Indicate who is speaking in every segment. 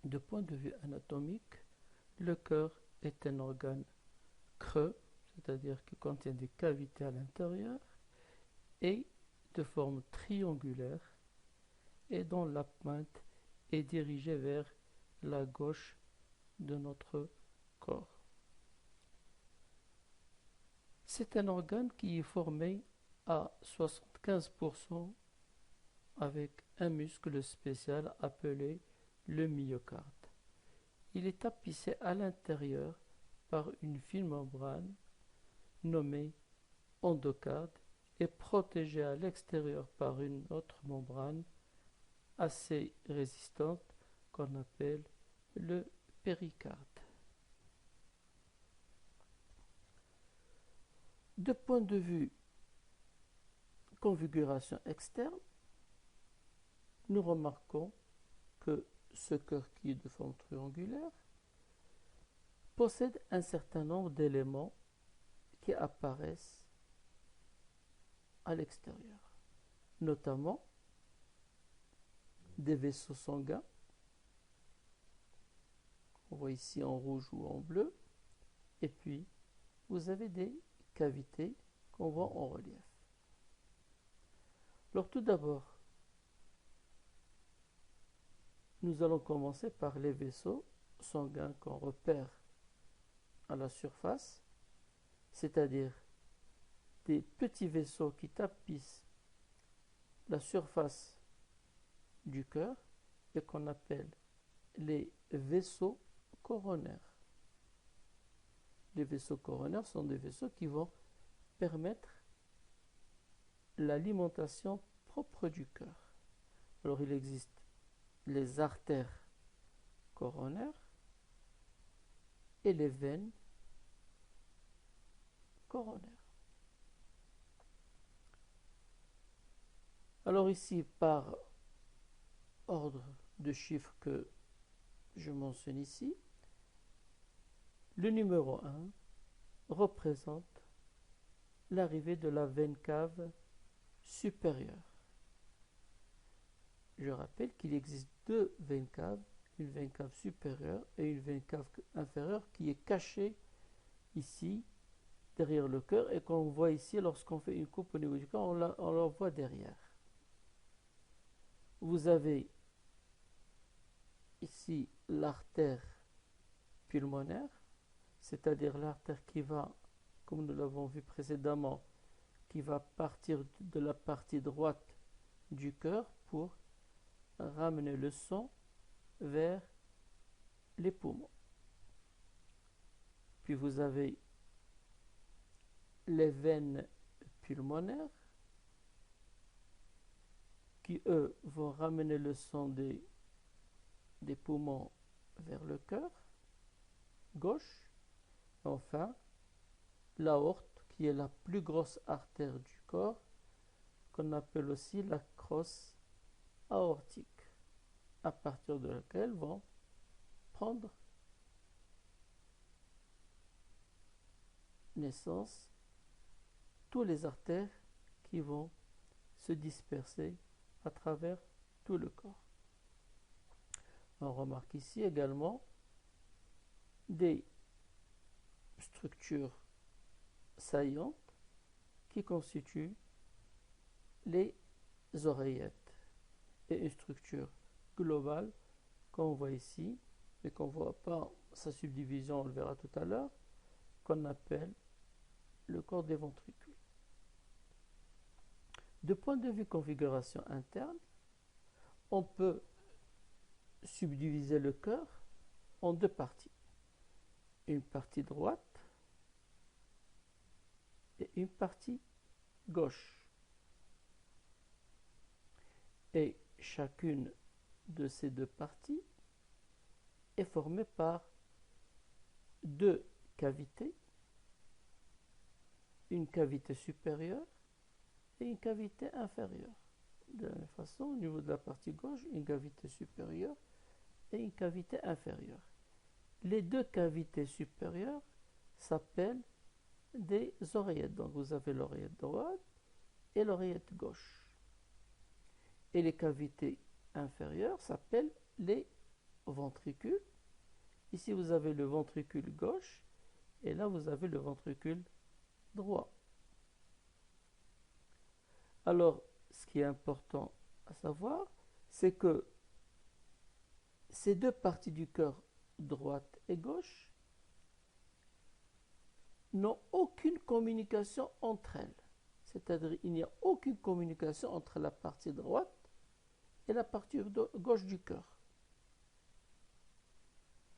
Speaker 1: De point de vue anatomique, le cœur est un organe creux, c'est-à-dire qui contient des cavités à l'intérieur, et de forme triangulaire, et dont la pointe est dirigée vers la gauche de notre corps. C'est un organe qui est formé à 75% avec un muscle spécial appelé le myocarde. Il est tapissé à l'intérieur par une fine membrane nommée endocarde et protégé à l'extérieur par une autre membrane assez résistante qu'on appelle le péricarde. De point de vue configuration externe, nous remarquons que ce cœur qui est de forme triangulaire possède un certain nombre d'éléments qui apparaissent à l'extérieur, notamment des vaisseaux sanguins, on voit ici en rouge ou en bleu, et puis vous avez des cavités qu'on voit en relief. Alors tout d'abord, nous allons commencer par les vaisseaux sanguins qu'on repère à la surface, c'est-à-dire des petits vaisseaux qui tapissent la surface du cœur et qu'on appelle les vaisseaux coronaires. Les vaisseaux coronaires sont des vaisseaux qui vont permettre l'alimentation propre du cœur. Alors il existe les artères coronaires et les veines coronaires. Alors ici, par ordre de chiffres que je mentionne ici, le numéro 1 représente l'arrivée de la veine cave supérieure. Je rappelle qu'il existe deux veines caves, une veine cave supérieure et une veine cave inférieure qui est cachée ici derrière le cœur et qu'on voit ici lorsqu'on fait une coupe au niveau du cœur, on la voit derrière. Vous avez ici l'artère pulmonaire, c'est-à-dire l'artère qui va, comme nous l'avons vu précédemment, qui va partir de la partie droite du cœur pour ramener le sang vers les poumons. Puis vous avez les veines pulmonaires qui, eux, vont ramener le sang des poumons vers le cœur gauche. Enfin, l'aorte, qui est la plus grosse artère du corps, qu'on appelle aussi la crosse aortique, à partir de laquelle vont prendre naissance tous les artères qui vont se disperser à travers tout le corps. On remarque ici également des structures saillantes qui constituent les oreillettes et une structure globale qu'on voit ici mais qu'on ne voit pas sa subdivision, on le verra tout à l'heure, qu'on appelle le corps des ventricules. De point de vue configuration interne, on peut subdiviser le cœur en deux parties. Une partie droite et une partie gauche. Et chacune de ces deux parties est formée par deux cavités, une cavité supérieure et une cavité inférieure. De la même façon, au niveau de la partie gauche, une cavité supérieure et une cavité inférieure. Les deux cavités supérieures s'appellent des oreillettes. Donc vous avez l'oreillette droite et l'oreillette gauche. Et les cavités inférieures s'appellent les ventricule. Ici, vous avez le ventricule gauche et là, vous avez le ventricule droit. Alors, ce qui est important à savoir, c'est que ces deux parties du cœur, droite et gauche, n'ont aucune communication entre elles. C'est-à-dire qu'il n'y a aucune communication entre la partie droite et la partie gauche du cœur.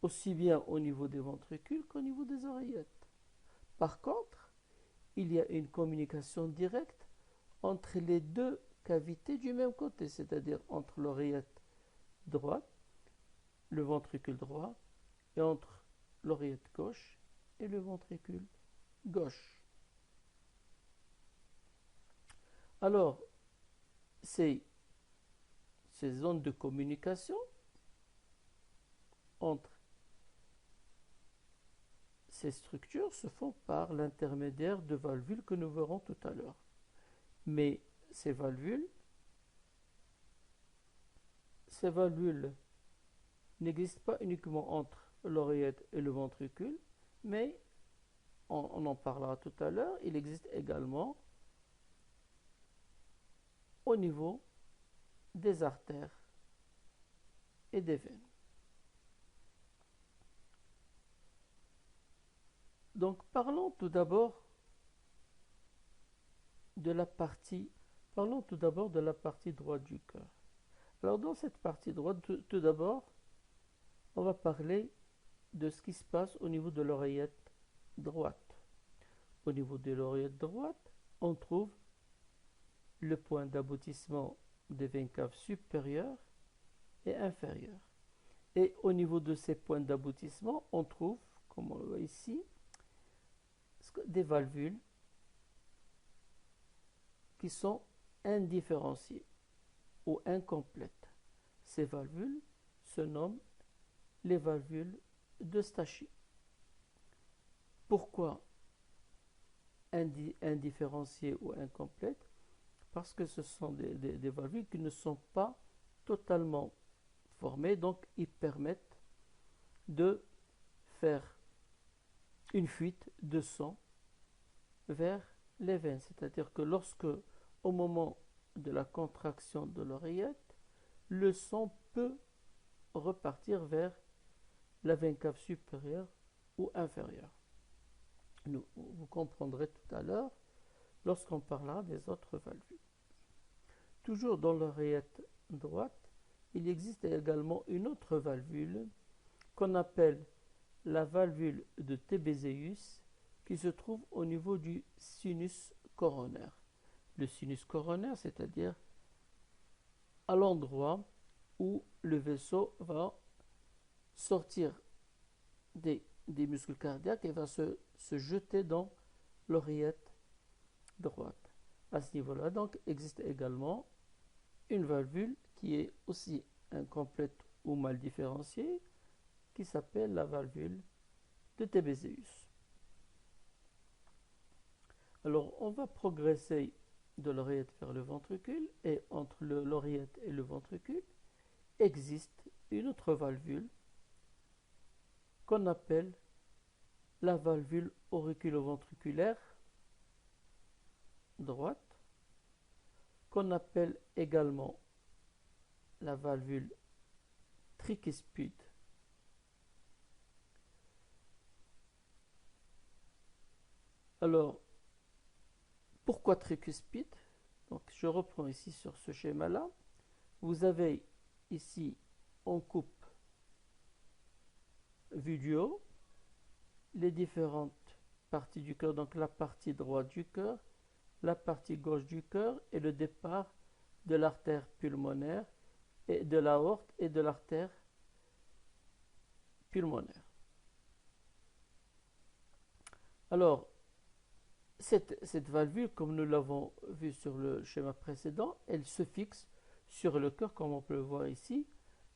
Speaker 1: Aussi bien au niveau des ventricules qu'au niveau des oreillettes. Par contre, il y a une communication directe entre les deux cavités du même côté, c'est-à-dire entre l'oreillette droite, le ventricule droit, et entre l'oreillette gauche et le ventricule gauche. Alors, ces zones de communication entre ces structures se font par l'intermédiaire de valvules que nous verrons tout à l'heure. Mais ces valvules n'existent pas uniquement entre l'oreillette et le ventricule, mais on en parlera tout à l'heure, il existe également au niveau des artères et des veines. Donc parlons tout d'abord de la partie droite du cœur. Alors dans cette partie droite, tout d'abord, on va parler de ce qui se passe au niveau de l'oreillette droite. Au niveau de l'oreillette droite, on trouve le point d'aboutissement des veines caves supérieures et inférieures. Et au niveau de ces points d'aboutissement, on trouve, comme on le voit ici, des valvules qui sont indifférenciées ou incomplètes. Ces valvules se nomment les valvules d'Eustachi. Pourquoi indifférenciées ou incomplètes? Parce que ce sont des valvules qui ne sont pas totalement formées, donc ils permettent de faire une fuite de sang vers les veines. C'est-à-dire que lorsque, au moment de la contraction de l'oreillette, le sang peut repartir vers la veine cave supérieure ou inférieure. Vous comprendrez tout à l'heure lorsqu'on parlera des autres valvules. Toujours dans l'oreillette droite, il existe également une autre valvule qu'on appelle la valvule de Tébézéus qui se trouve au niveau du sinus coronaire. Le sinus coronaire, c'est-à-dire à l'endroit où le vaisseau va sortir des muscles cardiaques et va se jeter dans l'oreillette droite. À ce niveau-là, donc, existe également une valvule qui est aussi incomplète ou mal différenciée, qui s'appelle la valvule de Tébézéus. Alors, on va progresser de l'oreillette vers le ventricule, et entre l'oreillette et le ventricule existe une autre valvule qu'on appelle la valvule auriculo-ventriculaire droite, qu'on appelle également la valvule tricuspide. Alors, pourquoi tricuspide? Donc, je reprends ici sur ce schéma-là. Vous avez ici, on coupe vue du haut, les différentes parties du cœur, donc la partie droite du cœur, la partie gauche du cœur et le départ de l'artère pulmonaire et de l'aorte et de l'artère pulmonaire. Alors, cette valvule, comme nous l'avons vu sur le schéma précédent, elle se fixe sur le cœur, comme on peut le voir ici,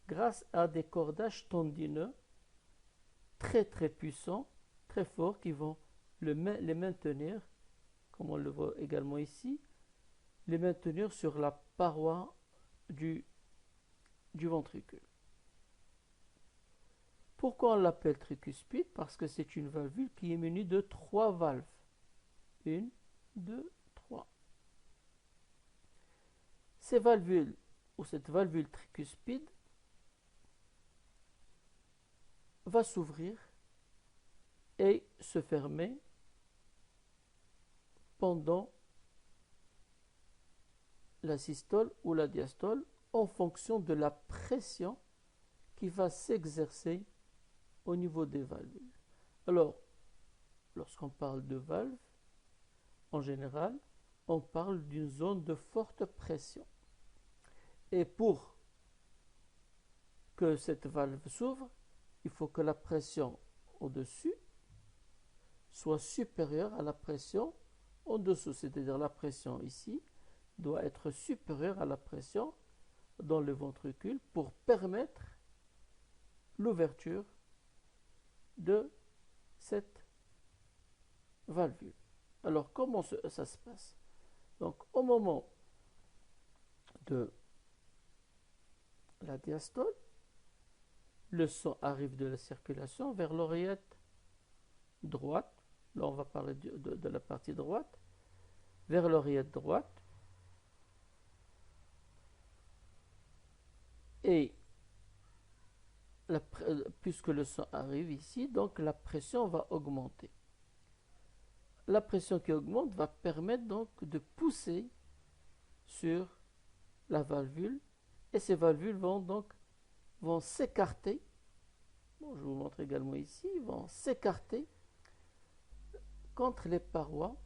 Speaker 1: grâce à des cordages tendineux très très puissants, très forts, qui vont les maintenir, comme on le voit également ici, les maintenir sur la paroi du ventricule. Pourquoi on l'appelle tricuspide? Parce que c'est une valvule qui est munie de 3 valves. 1, 2, 3. Ces valvules, ou cette valvule tricuspide, va s'ouvrir et se fermer pendant la systole ou la diastole en fonction de la pression qui va s'exercer au niveau des valvules. Alors, lorsqu'on parle de valve, en général, on parle d'une zone de forte pression. Et pour que cette valve s'ouvre, il faut que la pression au-dessus soit supérieure à la pression en dessous. C'est-à-dire la pression ici doit être supérieure à la pression dans le ventricule pour permettre l'ouverture de cette valvule. Alors, comment ça se passe? Donc, au moment de la diastole, le sang arrive de la circulation vers l'oreillette droite. Là, on va parler de la partie droite. Vers l'oreillette droite. Et puisque le sang arrive ici, donc la pression va augmenter. La pression qui augmente va permettre donc de pousser sur la valvule et ces valvules vont s'écarter. Bon, je vous montre également ici, vont s'écarter contre les parois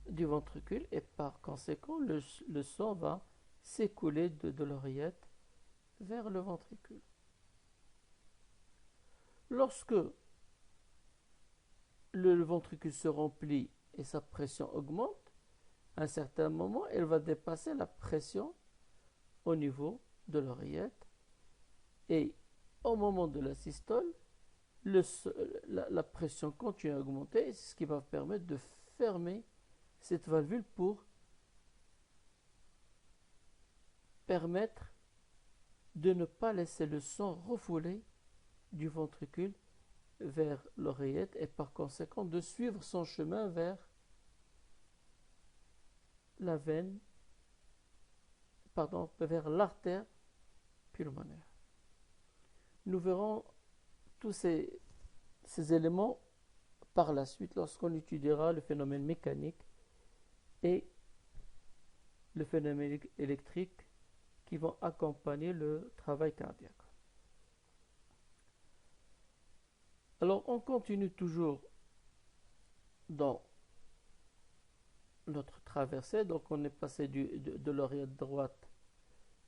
Speaker 1: du ventricule et par conséquent le sang va s'écouler de l'oreillette vers le ventricule. Lorsque le ventricule se remplit et sa pression augmente, à un certain moment, elle va dépasser la pression au niveau de l'oreillette et au moment de la systole, la pression continue à augmenter, ce qui va permettre de fermer cette valvule pour permettre de ne pas laisser le sang refouler du ventricule vers l'oreillette et par conséquent de suivre son chemin vers la veine, vers l'artère pulmonaire. Nous verrons tous ces éléments par la suite lorsqu'on étudiera le phénomène mécanique et le phénomène électrique qui vont accompagner le travail cardiaque. Alors on continue toujours dans notre traversée, donc on est passé de l'oreillette droite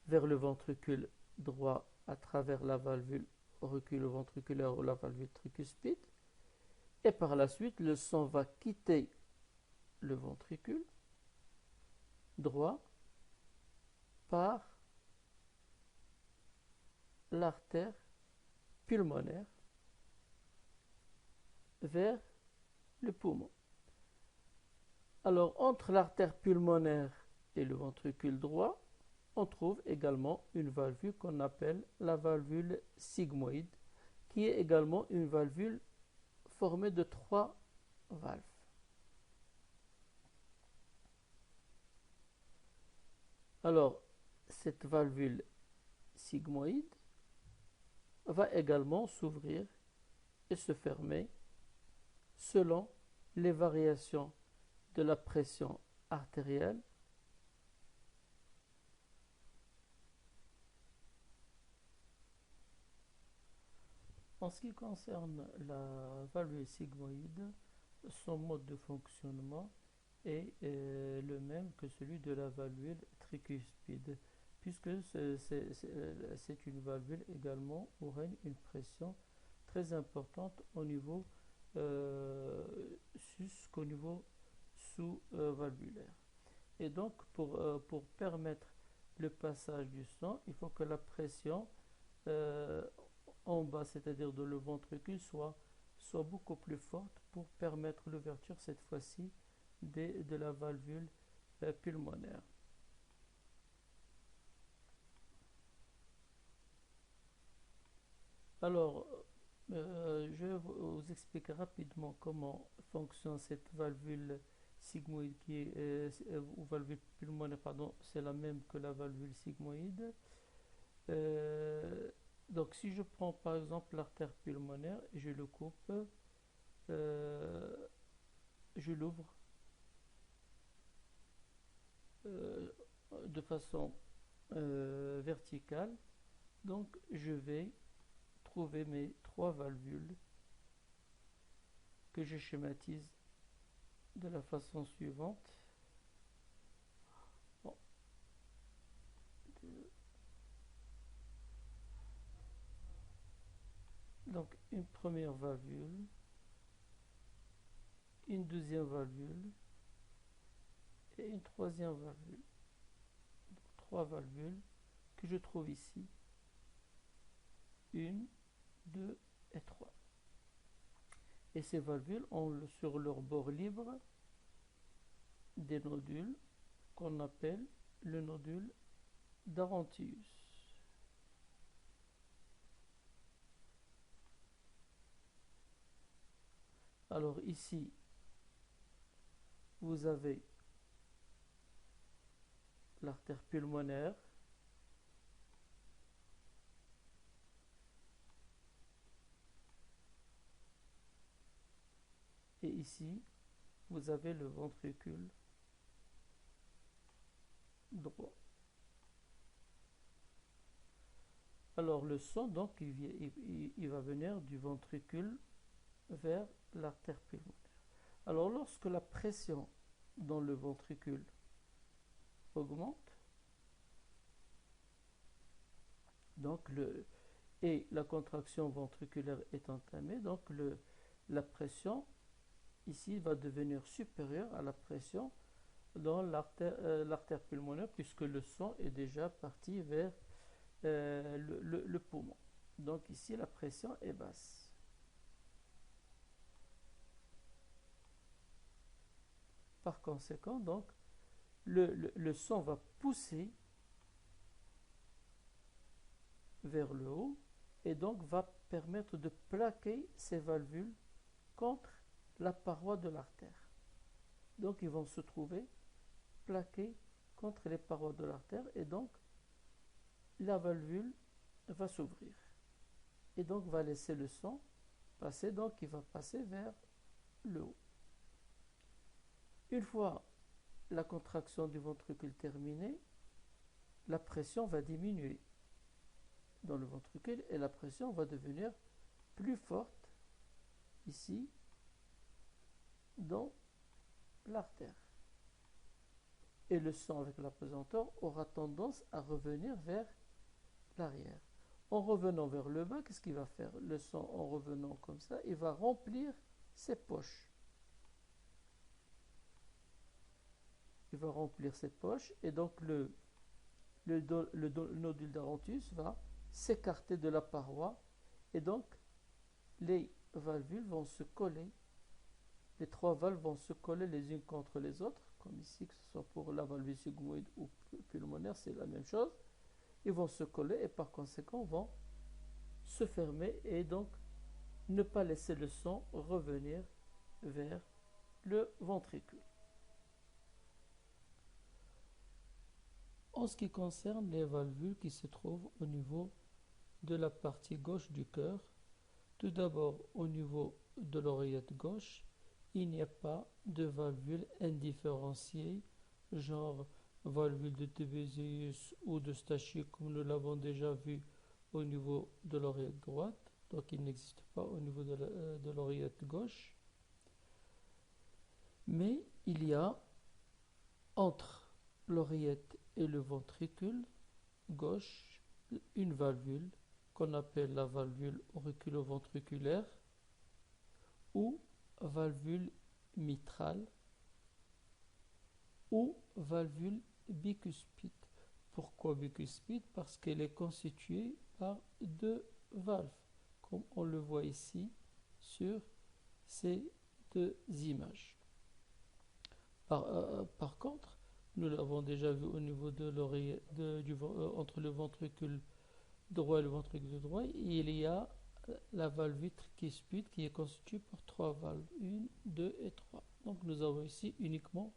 Speaker 1: vers le ventricule droit à travers la valvule auriculo-ventriculaire ou la valvule tricuspide, et par la suite le sang va quitter le ventricule droit par l'artère pulmonaire vers le poumon. Alors, entre l'artère pulmonaire et le ventricule droit, on trouve également une valvule qu'on appelle la valvule sigmoïde, qui est également une valvule formée de 3 valves. Alors, cette valvule sigmoïde va également s'ouvrir et se fermer selon les variations de la pression artérielle en ce qui concerne la valvule sigmoïde. Son mode de fonctionnement est le même que celui de la valvule tricuspide, puisque c'est une valvule également où règne une pression très importante au niveau jusqu'au niveau sous-valvulaire. Et donc, pour permettre le passage du sang, il faut que la pression en bas, c'est-à-dire de le ventricule, soit beaucoup plus forte pour permettre l'ouverture, cette fois-ci, de la valvule pulmonaire. Alors, Je vais vous expliquer rapidement comment fonctionne cette valvule sigmoïde qui est, ou valvule pulmonaire, pardon, c'est la même que la valvule sigmoïde. Euh, donc si je prends par exemple l'artère pulmonaire et je le coupe, euh, je l'ouvre euh, de façon verticale, donc je vais trouver mes trois valvules que je schématise de la façon suivante. Bon. Donc une première valvule, une deuxième valvule et une troisième valvule. Donc, trois valvules que je trouve ici. Une, deux et trois. Et ces valvules ont sur leur bord libre des nodules qu'on appelle le nodule d'Arantius. Alors ici, vous avez l'artère pulmonaire, et ici, vous avez le ventricule droit. Alors le sang, donc, il va venir du ventricule vers l'artère pulmonaire. Alors lorsque la pression dans le ventricule augmente, donc et la contraction ventriculaire est entamée, donc la pression ici va devenir supérieure à la pression dans l'artère pulmonaire, puisque le sang est déjà parti vers le poumon. Donc ici la pression est basse. Par conséquent, donc, le sang va pousser vers le haut et donc va permettre de plaquer ces valvules contre la paroi de l'artère. Donc ils vont se trouver plaqués contre les parois de l'artère et donc la valvule va s'ouvrir et donc va laisser le sang passer, donc il va passer vers le haut. Une fois la contraction du ventricule terminée, la pression va diminuer dans le ventricule et la pression va devenir plus forte ici dans l'artère. Et le sang avec la pesanteur aura tendance à revenir vers l'arrière. En revenant vers le bas, qu'est-ce qu'il va faire? Le sang, en revenant comme ça, il va remplir ses poches. Il va remplir ses poches et donc le nodule d'Arantius va s'écarter de la paroi et donc les valvules vont se coller, les trois valves vont se coller les unes contre les autres, comme ici, que ce soit pour la valvule sigmoïde ou pulmonaire, c'est la même chose. Ils vont se coller et par conséquent vont se fermer et donc ne pas laisser le sang revenir vers le ventricule. En ce qui concerne les valvules qui se trouvent au niveau de la partie gauche du cœur, tout d'abord au niveau de l'oreillette gauche, il n'y a pas de valvule indifférenciée, genre valvule de Tébézius ou de Stachys comme nous l'avons déjà vu au niveau de l'oreillette droite, donc il n'existe pas au niveau de l'oreillette gauche. Mais il y a entre l'oreillette et le ventricule gauche une valvule qu'on appelle la valvule auriculo-ventriculaire ou valvule mitrale ou valvule bicuspide. Pourquoi bicuspide? Parce qu'elle est constituée par deux valves, comme on le voit ici sur ces deux images. Par contre, nous l'avons déjà vu au niveau de l'oreille, entre le ventricule droit et le ventricule droit, il y a la valve tricuspide qui est constituée par 3 valves, 1, 2 et 3. Donc nous avons ici uniquement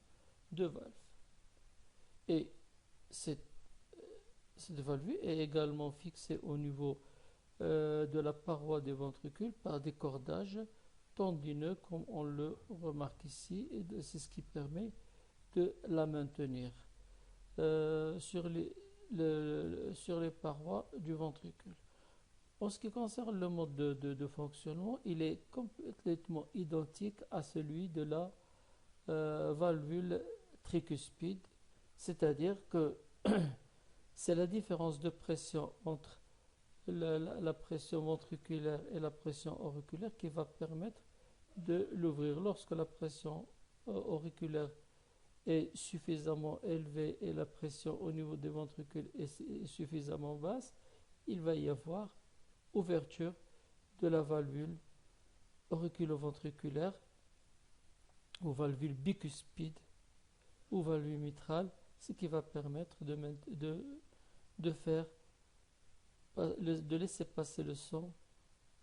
Speaker 1: 2 valves. Et cette valve est également fixée au niveau de la paroi des ventricules par des cordages tendineux comme on le remarque ici, et c'est ce qui permet de la maintenir sur les parois du ventricule. En ce qui concerne le mode de fonctionnement, il est complètement identique à celui de la valvule tricuspide, c'est-à-dire que c'est la différence de pression entre la pression ventriculaire et la pression auriculaire qui va permettre de l'ouvrir. Lorsque la pression auriculaire est suffisamment élevée et la pression au niveau des ventricules est suffisamment basse, il va y avoir ouverture de la valvule auriculo-ventriculaire ou valvule bicuspide ou valvule mitrale, ce qui va permettre de laisser passer le sang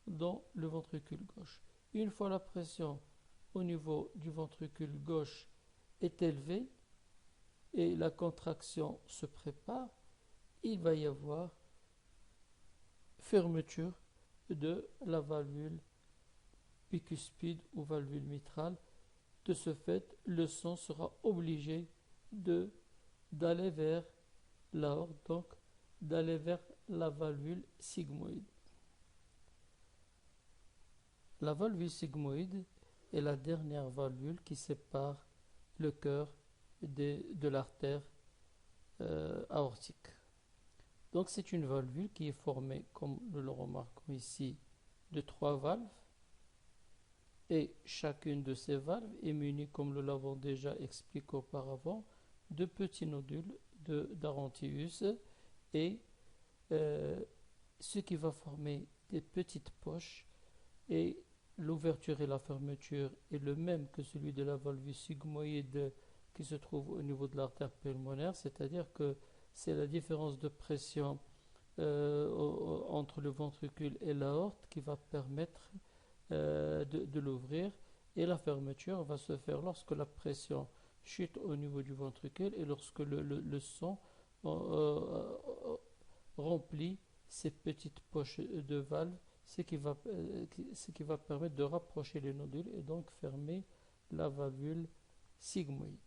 Speaker 1: dans le ventricule gauche. Une fois la pression au niveau du ventricule gauche est élevée et la contraction se prépare, il va y avoir fermeture de la valvule bicuspide ou valvule mitrale. De ce fait, le sang sera obligé d'aller vers l'aorte, donc d'aller vers la valvule sigmoïde. La valvule sigmoïde est la dernière valvule qui sépare le cœur de l'artère aortique. Donc c'est une valvule qui est formée, comme nous le remarquons ici, de 3 valves, et chacune de ces valves est munie, comme nous l'avons déjà expliqué auparavant, de petits nodules d'Arontius, et ce qui va former des petites poches, et l'ouverture et la fermeture est le même que celui de la valvule sigmoïde qui se trouve au niveau de l'artère pulmonaire, c'est-à-dire que c'est la différence de pression entre le ventricule et l'aorte qui va permettre de l'ouvrir, et la fermeture va se faire lorsque la pression chute au niveau du ventricule et lorsque le sang remplit ces petites poches de valves, ce qui va permettre de rapprocher les nodules et donc fermer la valvule sigmoïde.